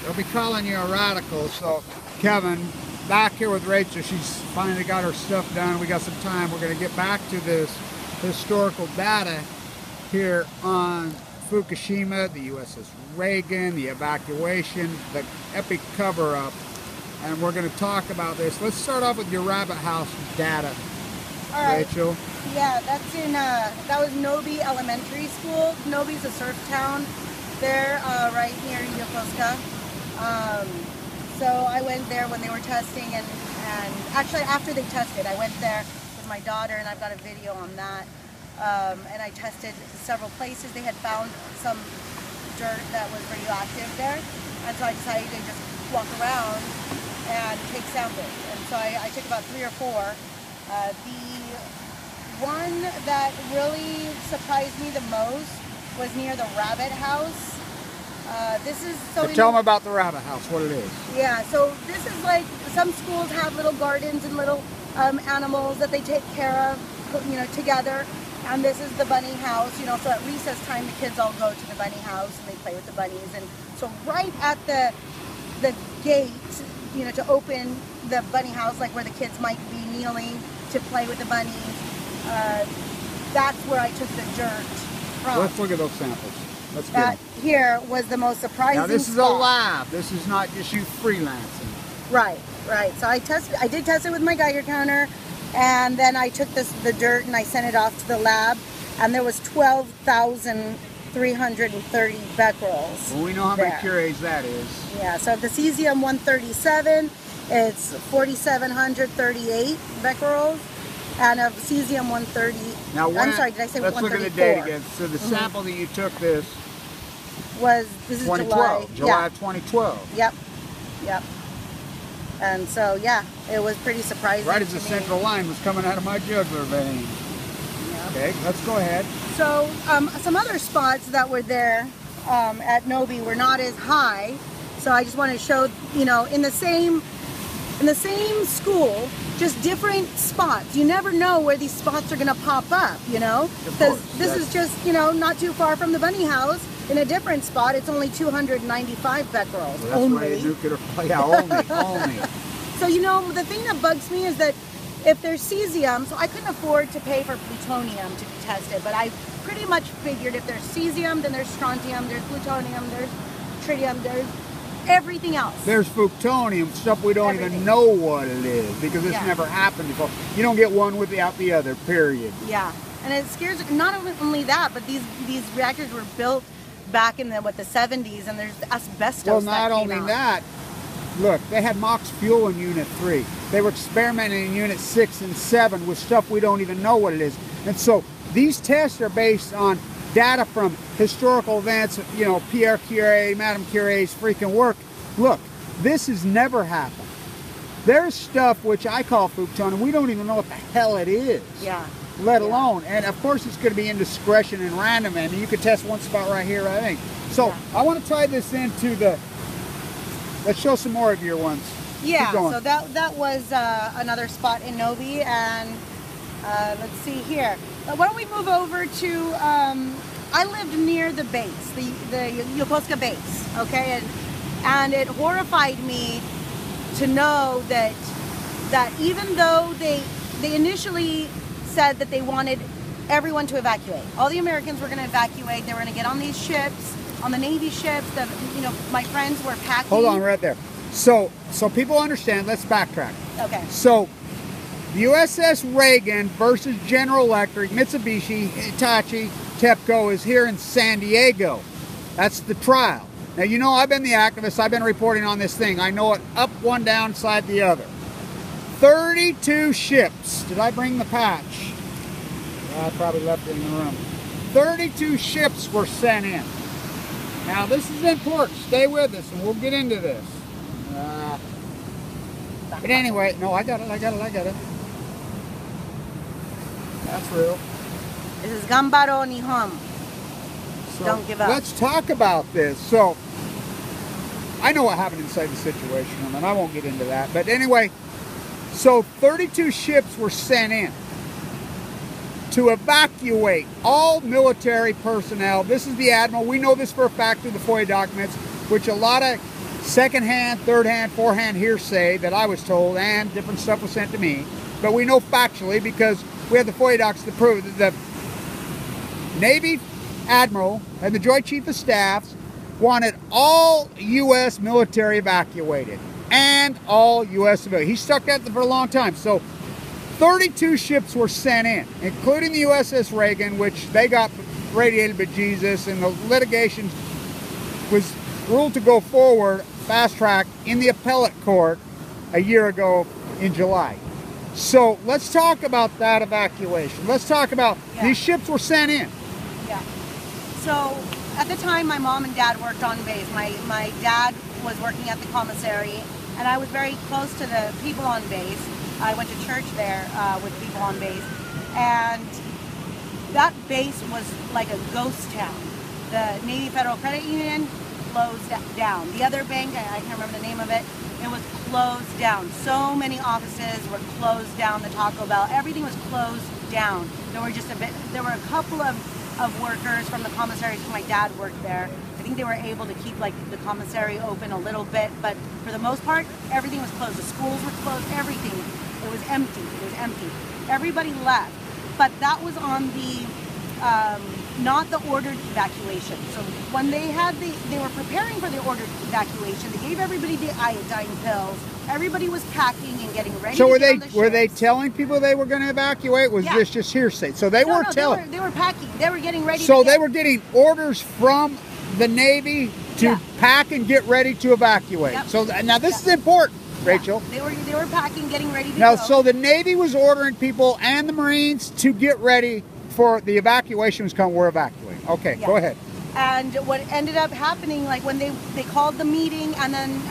they'll be calling you a radical. So, Kevin, back here with Rachel, she's finally got her stuff done. We got some time. We're going to get back to this historical data here on Fukushima, the USS Reagan, the evacuation, the epic cover-up, and we're going to talk about this. Let's start off with your rabbit house data, all right. Rachel. Yeah, that's in, that was Nobi Elementary School. Nobi's a surf town. They're right near Yokosuka. So I went there when they were testing, and actually after they tested, I went there with my daughter, and I've got a video on that. And I tested several places. They had found some dirt that was radioactive there, and so I decided to just walk around and take samples. And so I took about 3 or 4. The one that really surprised me the most was near the rabbit house. This is so. Tell them about the rabbit house, what it is. Yeah, so this is like, some schools have little gardens and little animals that they take care of, you know, together. And this is the bunny house, you know, so at recess time the kids all go to the bunny house and they play with the bunnies. And so right at the gate, you know, to open the bunny house, like where the kids might be kneeling to play with the bunnies, that's where I took the dirt from. Let's look at those samples. Let's get That here was the most surprising Now this is spot. a lab. This is not just you freelancing. Right, right. So I did test it with my Geiger counter. And then I took the dirt and I sent it off to the lab, and there was 12,330 becquerels. Well, we know how many curies that is. Yeah, so the cesium-137, it's 4,738 becquerels, and of cesium-130, now, I'm sorry, did I say 134? Let's look at the date again. So the sample that you took this is 2012, July of 2012. Yep, yep. And so, yeah, it was pretty surprising. Right as the me. central line was coming out of my jugular vein. Yeah. Okay, let's go ahead. So, some other spots that were there at Nobi were not as high. So I just want to show, you know, in the same school, just different spots. You never know where these spots are going to pop up, you know, because this is just, you know, not too far from the bunny house. In a different spot, it's only 295 becquerels. Well, that's only. Nuclear, yeah, only. So, you know, the thing that bugs me is that if there's cesium, so I couldn't afford to pay for plutonium to be tested, but I pretty much figured if there's cesium, then there's strontium, there's plutonium, there's tritium, there's everything else. There's plutonium, stuff we don't even know what it is, because it's never happened before. You don't get one without the other, period. Yeah, and it scares, not only that, but these reactors were built back in the 70s, and there's asbestos. Well, not only that, look, they had MOX fuel in Unit 3. They were experimenting in Unit 6 and 7 with stuff we don't even know what it is. And so these tests are based on data from historical events, you know, Pierre Curie, Madame Curie's freaking work. Look, this has never happened. There's stuff which I call plutonium, we don't even know what the hell it is. Yeah. Let alone, and of course it's going to be indiscretion and random. I mean, you could test one spot right here, I think. So I want to tie this into let's show some more of your ones. Yeah, so that was another spot in Nobi, and let's see here. Why don't we move over to, I lived near the base, the Yokosuka base, okay, and it horrified me to know that even though they initially said that they wanted everyone to evacuate. All the Americans were going to evacuate. They were going to get on these ships, on the Navy ships. That, you know, my friends were packing. Hold on, right there. So people understand. Let's backtrack. Okay. So the USS Reagan versus General Electric, Mitsubishi, Hitachi, TEPCO is here in San Diego. That's the trial. Now, you know, I've been the activist. I've been reporting on this thing. I know it up one, down, side the other. 32 ships. Did I bring the patch? I probably left it in the room. 32 ships were sent in. Now, this is important. Stay with us, and we'll get into this. But anyway, no, I got it. That's real. This is Gambaro Nihon. So don't give up. Let's talk about this. So, I know what happened inside the Situation Room, and I won't get into that. But anyway, so 32 ships were sent in to evacuate all military personnel. This is the Admiral. We know this for a fact through the FOIA documents, which a lot of second-hand, third-hand, four-hand hearsay that I was told, and different stuff was sent to me. But we know factually because we have the FOIA docs to prove that the Navy Admiral and the Joint Chief of Staffs wanted all U.S. military evacuated and all U.S. civilians. He stuck at them for a long time. So 32 ships were sent in, including the USS Reagan, which they got radiated bejesus, and the litigation was ruled to go forward fast track in the appellate court a year ago in July. So let's talk about that evacuation. Let's talk about these ships were sent in. Yeah. So at the time, my mom and dad worked on base. My dad was working at the commissary, and I was very close to the people on base. I went to church there with people on base, and that base was like a ghost town. The Navy Federal Credit Union closed down. The other bank, I can't remember the name of it, it was closed down. So many offices were closed down. The Taco Bell, everything was closed down. There were a couple of workers from the commissary. My dad worked there. I think they were able to keep like the commissary open a little bit, but for the most part, everything was closed. The schools were closed. Everything. It was empty. It was empty. Everybody left, but that was on the not the ordered evacuation. So when they were preparing for the ordered evacuation, they gave everybody the iodine pills. Everybody was packing and getting ready. So were they telling people they were going to evacuate? Was this just hearsay? So they weren't telling. They were packing. They were getting ready. So they were getting orders from the Navy to pack and get ready to evacuate. Yep. So now this is important, Rachel. They were packing, getting ready to go. So the Navy was ordering people and the Marines to get ready for the evacuation was coming. We're evacuating. Okay, go ahead. And what ended up happening, like when they called the meeting, and then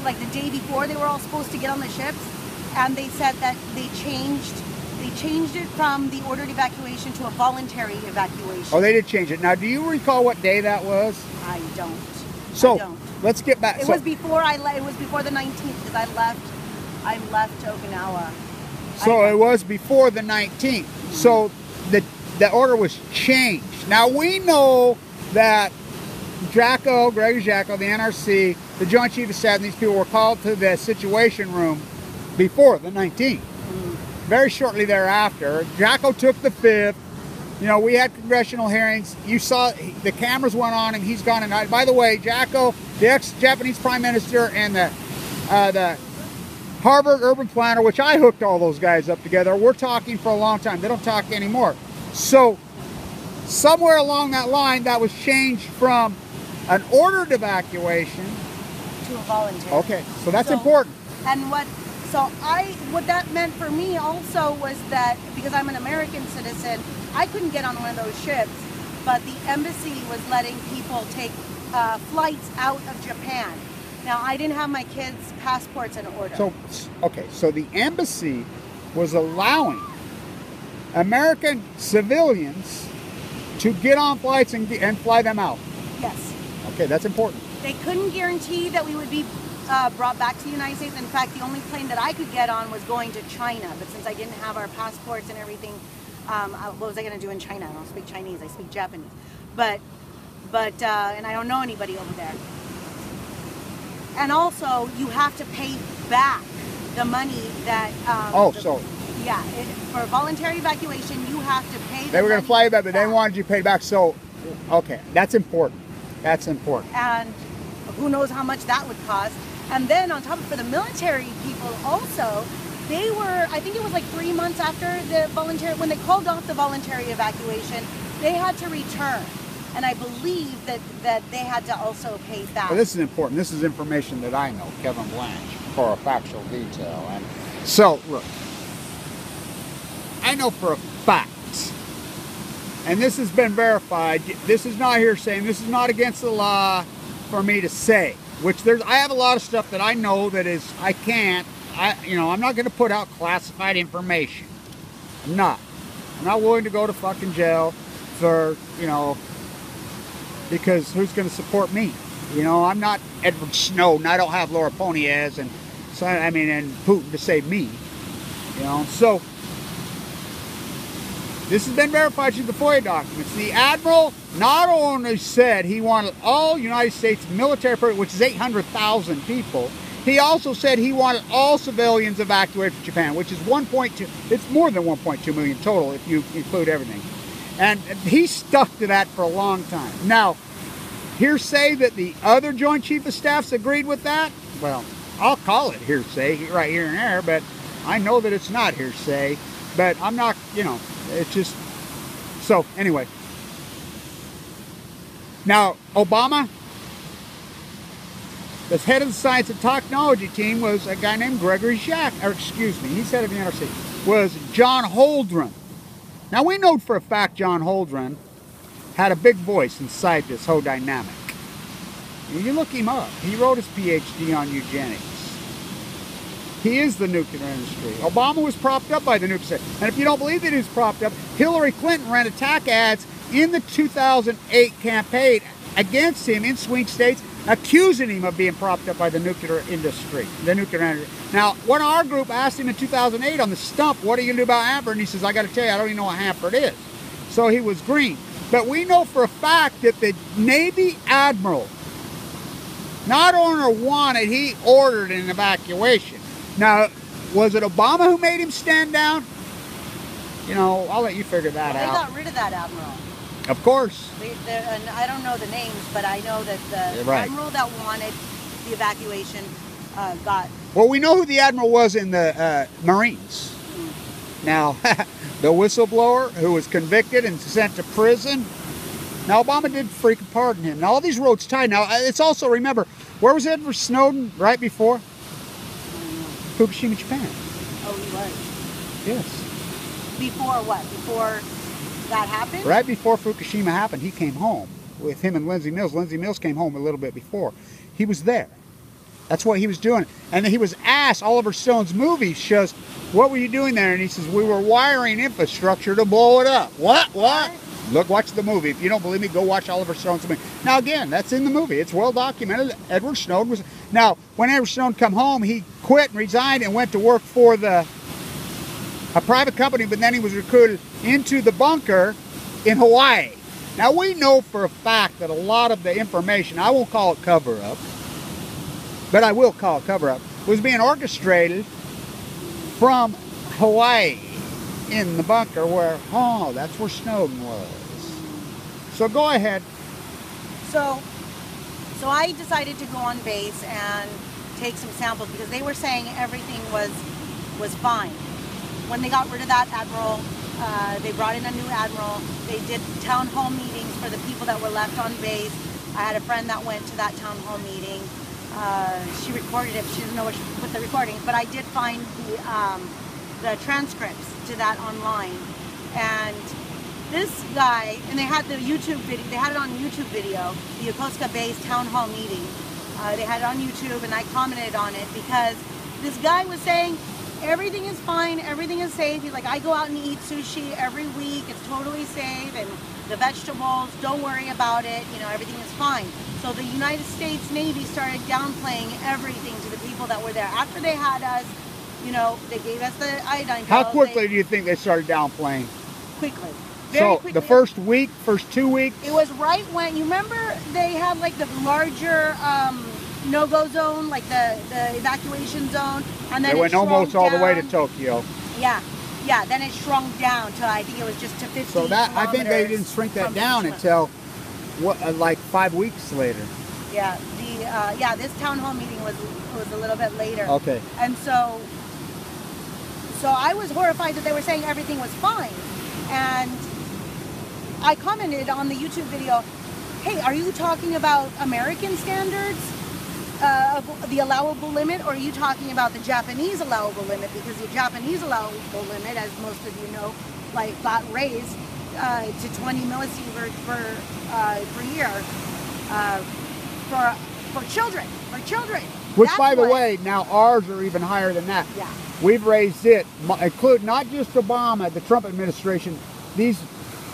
like the day before they were all supposed to get on the ships, and they said that they changed it from the ordered evacuation to a voluntary evacuation. Oh, they did change it. Now, do you recall what day that was? I don't. So let's get back. It was before It was before the 19th because I left Okinawa. So it was before the 19th. Mm-hmm. So the order was changed. Now we know that Gregory Jacko, the NRC, the Joint Chief of Staff, and these people were called to the Situation Room before the 19th. Very shortly thereafter, Jacko took the 5th. You know, we had congressional hearings. You saw the cameras went on, and he's gone. And by the way, Jacko, the ex-Japanese Prime Minister, and the Harvard urban planner, which I hooked all those guys up together, we're talking for a long time. They don't talk anymore. So somewhere along that line, that was changed from an ordered evacuation to a voluntary. Okay, so that's important. And what that meant for me also was that because I'm an American citizen, I couldn't get on one of those ships, but the embassy was letting people take flights out of Japan. Now, I didn't have my kids' passports in order. So the embassy was allowing American civilians to get on flights and fly them out. Yes. Okay, that's important. They couldn't guarantee that we would be brought back to the United States. In fact, the only plane that I could get on was going to China. But since I didn't have our passports and everything, what was I going to do in China? I don't speak Chinese. I speak Japanese. But and I don't know anybody over there. And also, you have to pay back the money that... for voluntary evacuation, you have to pay They were going to fly you back, but they wanted you paid back. So, okay, that's important. That's important. And who knows how much that would cost. And then on top of for the military people also, they were, I think it was like 3 months after the when they called off the voluntary evacuation, they had to return. And I believe that they had to also pay back. Well, this is important. This is information that I know, Kevin Blanche, for a factual detail. And so, look, I know for a fact, and this has been verified, this is not hearsay, this is not against the law for me to say, I have a lot of stuff that I know that is, I'm not going to put out classified information. I'm not willing to go to fucking jail for, because who's going to support me? I'm not Edward Snowden. I don't have Laura Poniaz and Putin to save me. So this has been verified through the FOIA documents. The Admiral not only said he wanted all United States military, which is 800,000 people, he also said he wanted all civilians evacuated from Japan, which is 1.2, it's more than 1.2 million total if you include everything. And he stuck to that for a long time. Now, hearsay that the other Joint Chief of Staffs agreed with that? Well, I'll call it hearsay right here and there, but I know that it's not hearsay. But I'm not, you know, it's just, so anyway. Now, Obama, the head of the science and technology team was a guy named Gregory Jack, or excuse me, he's head of the NRC, was John Holdren. Now we know for a fact John Holdren had a big voice inside this whole dynamic. You look him up. He wrote his PhD on eugenics. He is the nuclear industry. Obama was propped up by the nuclear. And if you don't believe that he was propped up, Hillary Clinton ran attack ads in the 2008 campaign against him in swing states, accusing him of being propped up by the nuclear industry, the nuclear energy. Now, when our group asked him in 2008 on the stump, what are you going to do about Hanford? And he says, I got to tell you, I don't even know what Hanford is. So he was green. But we know for a fact that the Navy Admiral not only wanted, he ordered an evacuation. Now, was it Obama who made him stand down? You know, I'll let you figure that out. They got rid of that admiral. Of course. And I don't know the names, but I know that the admiral that wanted the evacuation got... Well, we know who the admiral was in the Marines. Now, the whistleblower who was convicted and sent to prison. Now, Obama did freaking pardon him. Now, all these roads tied. Now, it's also, remember, where was Edward Snowden right before? Fukushima, Japan. Oh, he was? Yes. Before what? Before that happened? Right before Fukushima happened, he came home with him and Lindsay Mills. Lindsay Mills came home a little bit before. He was there. That's what he was doing. And he was asked, Oliver Stone's movie shows, what were you doing there? And he says, we were wiring infrastructure to blow it up. What? Look, watch the movie. If you don't believe me, go watch Oliver Stone's movie. Now, again, that's in the movie. It's well documented. Edward Snowden was... Now, when Edward Snowden come home, he quit and resigned and went to work for a private company, but then he was recruited into the bunker in Hawaii. Now, we know for a fact that a lot of the information, I won't call it cover-up, but I will call it cover-up, was being orchestrated from Hawaii in the bunker where, oh, that's where Snowden was. So go ahead. So I decided to go on base and take some samples because they were saying everything was fine. When they got rid of that admiral, they brought in a new admiral. They did town hall meetings for the people that were left on base. I had a friend that went to that town hall meeting. She recorded it. She doesn't know what she put the recording, but I did find the transcripts to that online. And this guy, and they had the YouTube video. They had it on YouTube video. The Yokosuka Base town hall meeting. They had it on YouTube, and I commented on it because this guy was saying everything is fine, everything is safe. He's like, I go out and eat sushi every week. It's totally safe, and the vegetables, don't worry about it. You know, everything is fine. So the United States Navy started downplaying everything to the people that were there. After they had us, you know, they gave us the iodine pills. How quickly do you think they started downplaying? Quickly. Very quickly. The first week, first 2 weeks? It was right when, you remember they had like the larger no-go zone, like the evacuation zone, and then they went almost all the way to Tokyo. Yeah, then it shrunk down to, I think it was just to 50 So that, I think they didn't shrink that down until what, like 5 weeks later. Yeah, this town hall meeting was a little bit later. Okay. And so I was horrified that they were saying everything was fine, and I commented on the YouTube video, hey, are you talking about American standards of the allowable limit, or are you talking about the Japanese allowable limit? Because the Japanese allowable limit, as most of you know, like got raised to 20 millisieverts per year for children. Which, by the way, now ours are even higher than that. Yeah. We've raised it, include not just Obama, the Trump administration. These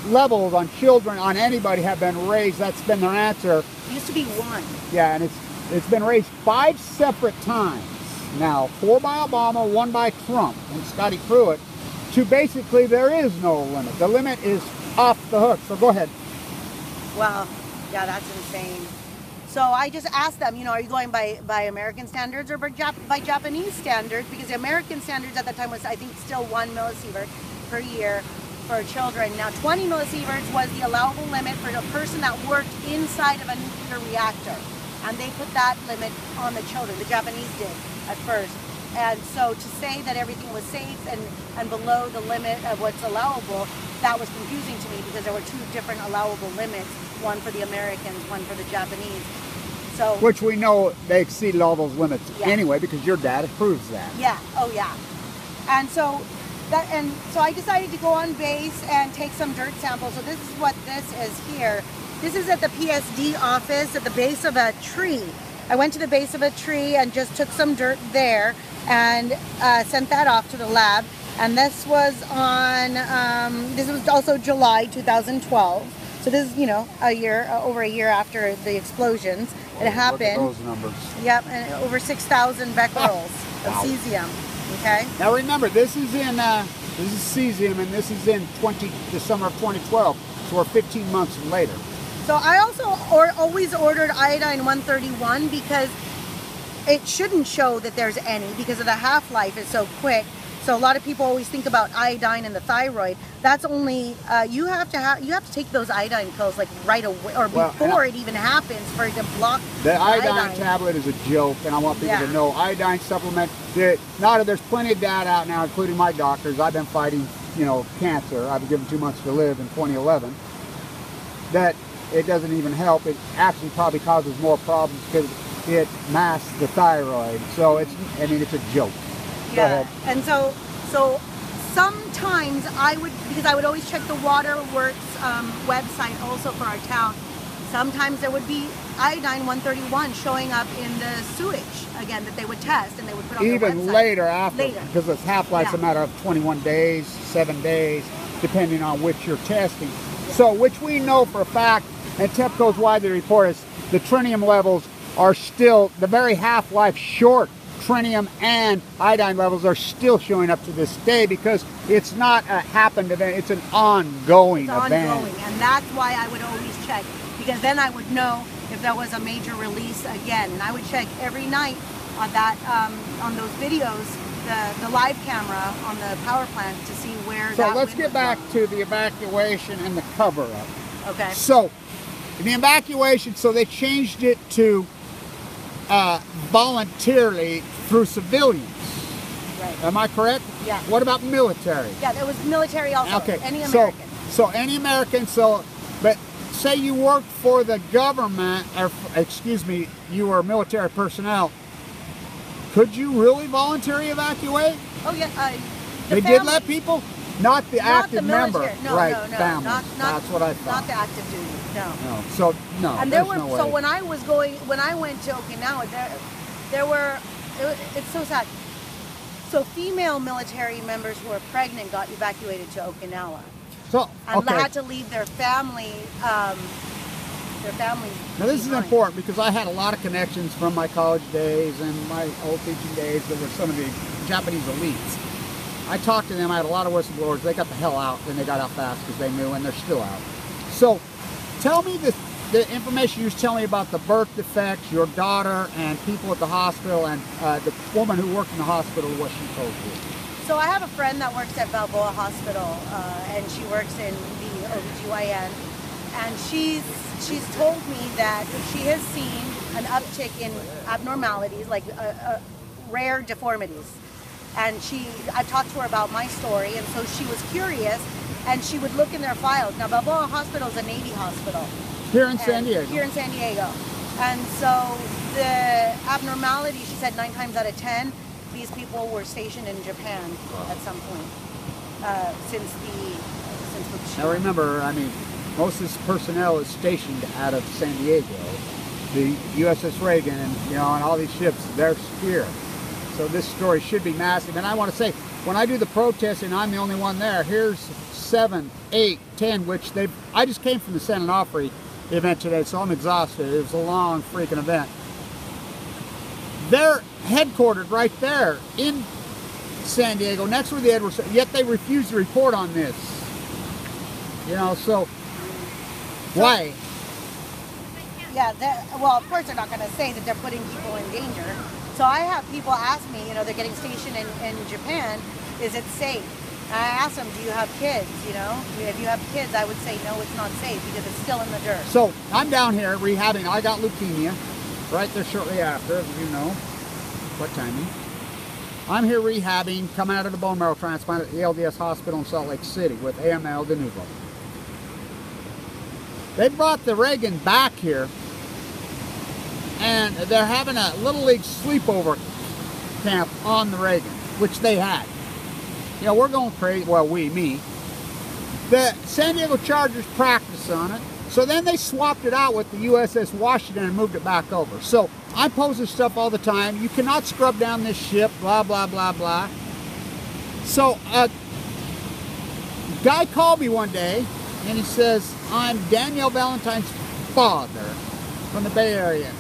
levels on children, on anybody, have been raised. That's been their answer. It used to be 1. Yeah, and it's been raised 5 separate times now. 4 by Obama, 1 by Trump and Scotty Pruitt. To basically, there is no limit. The limit is off the hook. So go ahead. Well, yeah, that's insane. So I just asked them, you know, are you going by American standards or by Japanese standards? Because the American standards at that time was, I think, still 1 millisievert per year for children. Now, 20 millisieverts was the allowable limit for a person that worked inside of a nuclear reactor. And they put that limit on the children. The Japanese did at first. And so to say that everything was safe and below the limit of what's allowable, that was confusing to me because there were two different allowable limits, one for the Americans, one for the Japanese. So, which we know they exceeded all those limits anyway, because your data proves that. Yeah, oh yeah. And so I decided to go on base and take some dirt samples. So this is what this is here. This is at the PSD office at the base of a tree. I went to the base of a tree and just took some dirt there and sent that off to the lab. And this was on, this was also July 2012. So this is, you know, over a year after the explosions. It happened. Look at those numbers. Yep, and over 6,000 becquerels of cesium. Okay. Now remember, this is cesium, and this is in the summer of 2012. So we're 15 months later. So I also always ordered iodine 131 because it shouldn't show that there's any because of the half-life is so quick. So a lot of people always think about iodine and the thyroid. That's only you have to take those iodine pills like right away or before it even happens for it to block the iodine tablet is a joke, and I want people to know iodine supplement. There's plenty of data out now, including my doctors. I've been fighting, you know, cancer. I've been given 2 months to live in 2011. That it doesn't even help. It actually probably causes more problems because it masks the thyroid. So it's a joke. Yeah, and so sometimes because I would always check the Waterworks website also for our town. Sometimes there would be iodine 131 showing up in the sewage again that they would test and they would put on their website. Even later, because its half-life's a matter of 21 days, 7 days, depending on which you're testing. So, which we know for a fact, and TEPCO's widely reported, is the tritium levels are still, the very half-life short tritium and iodine levels are still showing up to this day because it's not a happened event, it's an ongoing event. And that's why I would always check, because then I would know if there was a major release again. And I would check every night on that, on those videos, the live camera on the power plant to see where that. So let's get back to the evacuation and the cover-up. Okay. So in the evacuation, so they changed it to voluntarily through civilians. Right. Am I correct? Yeah. What about military? Yeah, there was military also. Okay. Any American. So any American. But say you worked for the government, or excuse me, you were military personnel. Could you really voluntarily evacuate? Oh yeah. They did let people, not the active member, no, right? No, family. not That's what I thought. Not the active duty. No. No. So no. And there were when I went to Okinawa, it's so sad. So female military members who were pregnant got evacuated to Okinawa. So and had to leave their family. Now this is important because I had a lot of connections from my college days and my old teaching days that were some of the Japanese elites. I talked to them. I had a lot of whistleblowers. They got the hell out, and they got out fast because they knew, and they're still out. So tell me the information you was telling me about the birth defects, your daughter, and people at the hospital, and the woman who worked in the hospital, what she told you. So I have a friend that works at Balboa Hospital, and she works in the OBGYN, and she's told me that she has seen an uptick in abnormalities, like rare deformities. And I talked to her about my story, and so she was curious, and she would look in their files. Now, Balboa Hospital is a Navy hospital. Here in San Diego. Here in San Diego. And so the abnormality, she said 9 times out of 10, these people were stationed in Japan at some point since Fukushima. Now remember, I mean, most of this personnel is stationed out of San Diego. The USS Reagan and, you know, and all these ships, they're here. So this story should be massive. And I want to say, when I do the protesting, I'm the only one there. Here's 7, 8, 10, which I just came from the San Onofre event today, so I'm exhausted. It was a long freaking event. They're headquartered right there in San Diego, next to the Edwards, yet they refuse to report on this. You know, so why? Yeah, well, of course they're not going to say that they're putting people in danger. So I have people ask me, you know, they're getting stationed in Japan, is it safe? And I ask them, do you have kids? You know, if you have kids, I would say, no, it's not safe because it's still in the dirt. So I'm down here rehabbing. I got leukemia right there shortly after, as you know. What timing? I'm here rehabbing, coming out of the bone marrow transplant at the LDS Hospital in Salt Lake City with AML de novo. They brought the Reagan back here, and they're having a Little League sleepover camp on the Reagan, which they had. You know, we're going crazy. Well, me. The San Diego Chargers practice on it. So then they swapped it out with the USS Washington and moved it back over. So I post this stuff all the time. You cannot scrub down this ship, blah, blah, blah, blah. So a guy called me one day, and he says, I'm Danielle Valentine's father from the Bay Area.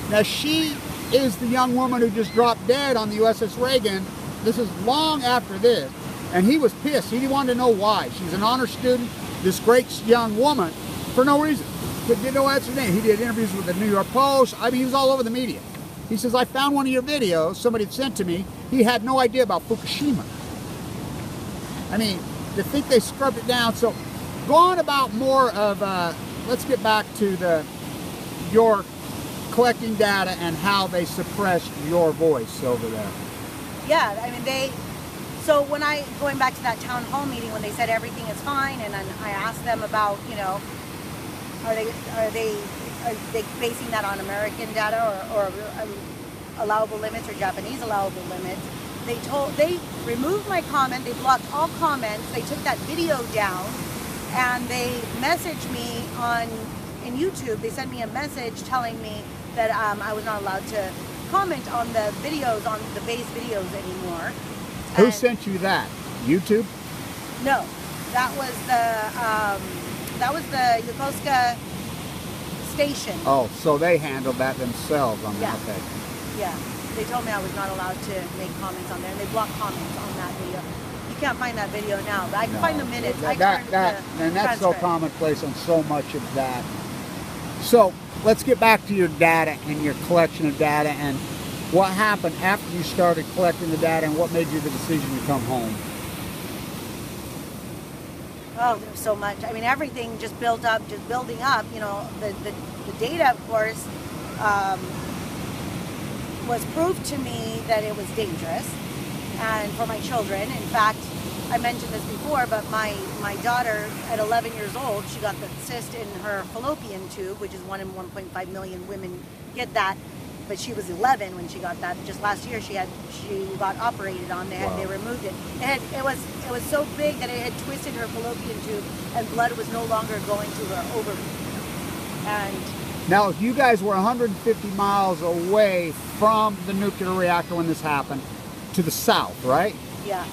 Now, she is the young woman who just dropped dead on the USS Reagan. This is long after this. And he was pissed. He wanted to know why. She's an honor student, this great young woman, for no reason. Didn't know what's her name. He did interviews with the New York Post. I mean, he was all over the media. He says, I found one of your videos somebody had sent to me. He had no idea about Fukushima. I mean, to think they scrubbed it down. So go on about more of, let's get back to your collecting data and how they suppressed your voice over there. Yeah, I mean, so when going back to that town hall meeting when they said everything is fine, and I asked them about, you know, are they basing that on American data or allowable limits or Japanese allowable limits? They removed my comment, they blocked all comments, they took that video down, and they messaged me in YouTube. They sent me a message telling me that I was not allowed to comment on the videos, on the base videos anymore. Who sent you that? YouTube? No, that was the Yokosuka station. Oh, so they handled that themselves on that. Okay. Yeah, they told me I was not allowed to make comments on there, and they blocked comments on that video. You can't find that video now, but I can find the minutes. And that's so commonplace on so much of that. So let's get back to your data and your collection of data and what happened after you started collecting the data and what made you the decision to come home. Oh, there was so much. I mean, everything just built up, just building up. You know, the data, of course, was proof to me that it was dangerous, and for my children. In fact, I mentioned this before, but my daughter, at 11 years old, she got the cyst in her fallopian tube, which is 1 in 1.5 million women get that. But she was 11 when she got that. Just last year, she got operated on. They removed it. It was so big that it had twisted her fallopian tube, and blood was no longer going to her ovary. And now, you guys were 150 miles away from the nuclear reactor when this happened, to the south, right? Yeah,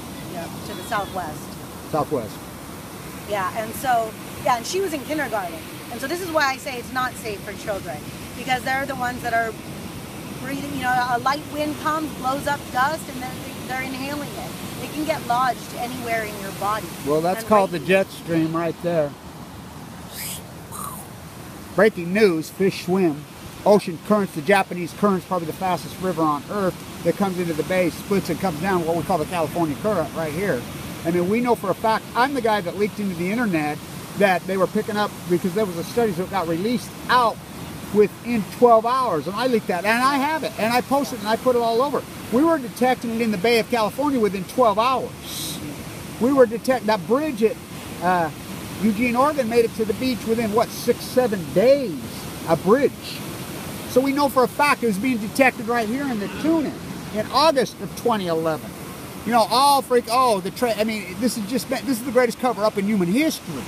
to the southwest. Southwest. Yeah, and she was in kindergarten. And so this is why I say it's not safe for children, because they're the ones that are breathing, you know, a light wind comes, blows up dust, and then they're inhaling it. It can get lodged anywhere in your body. Well, that's called the jet stream right there. Breaking news, fish swim. Ocean currents, the Japanese current's probably the fastest river on Earth that comes into the bay, splits and comes down, what we call the California current right here. I mean, we know for a fact, I'm the guy that leaked into the internet that they were picking up because there was a study that got released out within 12 hours, and I leaked that, and I have it, and I posted it, and I put it all over. We were detecting it in the Bay of California within 12 hours. We were detecting that bridge at Eugene, Oregon made it to the beach within, what, 6-7 days, a bridge. So we know for a fact it was being detected right here in the Tunin in August of 2011. You know, I mean, this is the greatest cover-up in human history.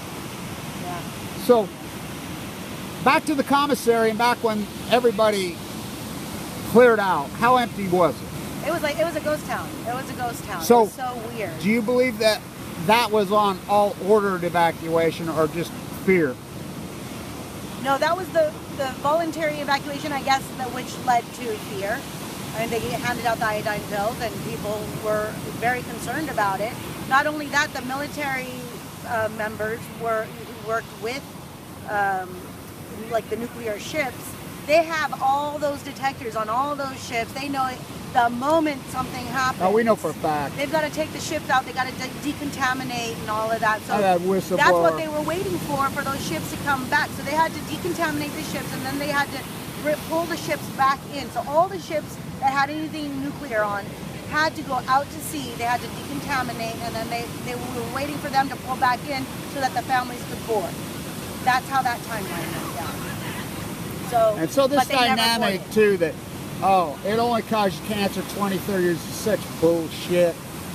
Yeah. So, back to the commissary and back when everybody cleared out, how empty was it? It was a ghost town. It was a ghost town. So, it was so weird. Do you believe that was on all ordered evacuation or just fear? No, that was the voluntary evacuation, I guess, which led to fear. I mean, they handed out the iodine pills, and people were very concerned about it. Not only that, the military members worked with like the nuclear ships, they have all those detectors on all those ships. They know it the moment something happens. Oh, we know for a fact. They've got to take the ships out. They got to decontaminate and all of that. So that's what they were waiting for those ships to come back. So they had to decontaminate the ships, and then they had to pull the ships back in. So all the ships that had anything nuclear on had to go out to sea. They had to decontaminate, and then they were waiting for them to pull back in so that the families could board. That's how that timeline went down. So, and so this dynamic too that, oh, it only causes cancer 20, 30 years is such bullshit.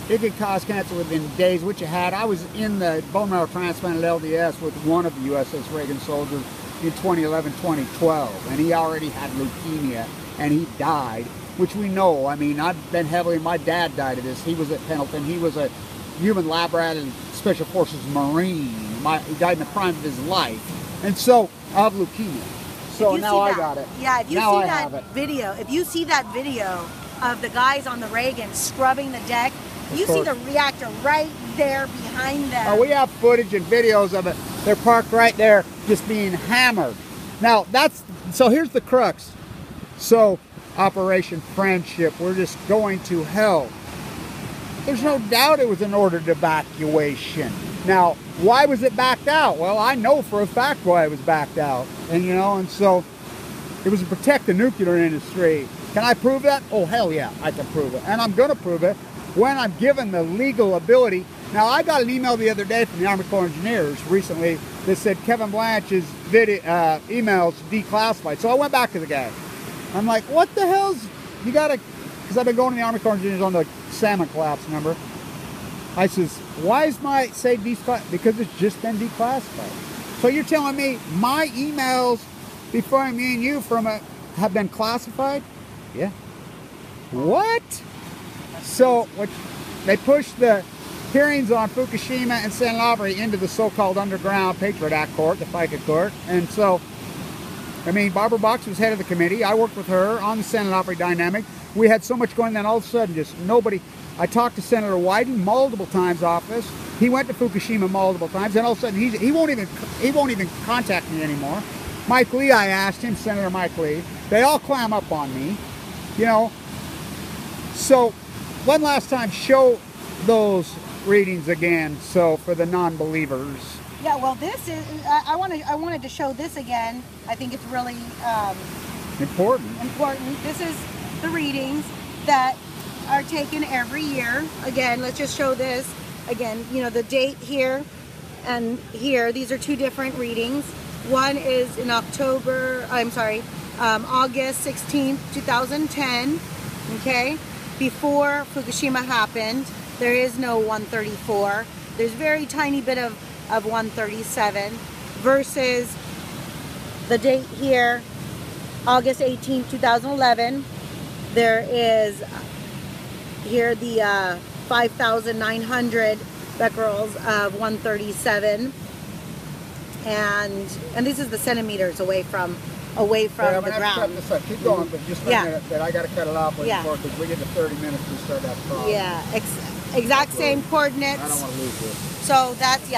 It could cause cancer within days, which it had. I was in the bone marrow transplant at LDS with one of the USS Reagan soldiers in 2011, 2012, and he already had leukemia, and he died, which we know. I mean, I've been heavily, my dad died of this. He was at Pendleton. He was a human lab rat and Special Forces Marine. He died in the prime of his life, and so, of leukemia. So now I got it. Yeah, if you see that video, of the guys on the Reagan scrubbing the deck, you see the reactor right there behind them. Oh, we have footage and videos of it. They're parked right there, just being hammered. Now so here's the crux. So Operation Friendship, we're just going to hell. There's no doubt it was an ordered evacuation. Now, why was it backed out? Well, I know for a fact why it was backed out. And so it was to protect the nuclear industry. Can I prove that? Oh, hell yeah, I can prove it. And I'm going to prove it when I'm given the legal ability. Now, I got an email the other day from the Army Corps of Engineers recently that said Kevin Blanch's emails declassified. So I went back to the guy. I'm like, what the hell's, you got to, because I've been going to the Army Corps of Engineers on the salmon collapse, remember? I says, why is my say declassified? Because it's just been declassified. So you're telling me my emails before me and you have been classified? Yeah. What? So they pushed the hearings on Fukushima and San Onofre into the so-called underground Patriot Act court, the FICA court. And so, I mean, Barbara Box was head of the committee. I worked with her on the San Onofre dynamic. We had so much going on, then all of a sudden just nobody. I talked to Senator Wyden multiple times office. He went to Fukushima multiple times, and all of a sudden he won't even contact me anymore. Mike Lee, I asked him, Senator Mike Lee. They all clam up on me, So one last time, show those readings again. So for the non-believers. Yeah, well, this is. I wanted to show this again. I think it's really important. This is the readings that are taken every year. Again, let's just show this again. The date here and here. These are two different readings. One is in August 16th, 2010. Okay, before Fukushima happened. There is no 134. There's very tiny bit of 137 versus the date here, August 18th, 2011. There is here the 5,900 becquerels of 137, and this is the centimeters away from the ground. Keep going, but just a minute. But I got to cut it off because we get to 30 minutes to start that problem. Yeah, exact same coordinates. I don't want to lose this. So that's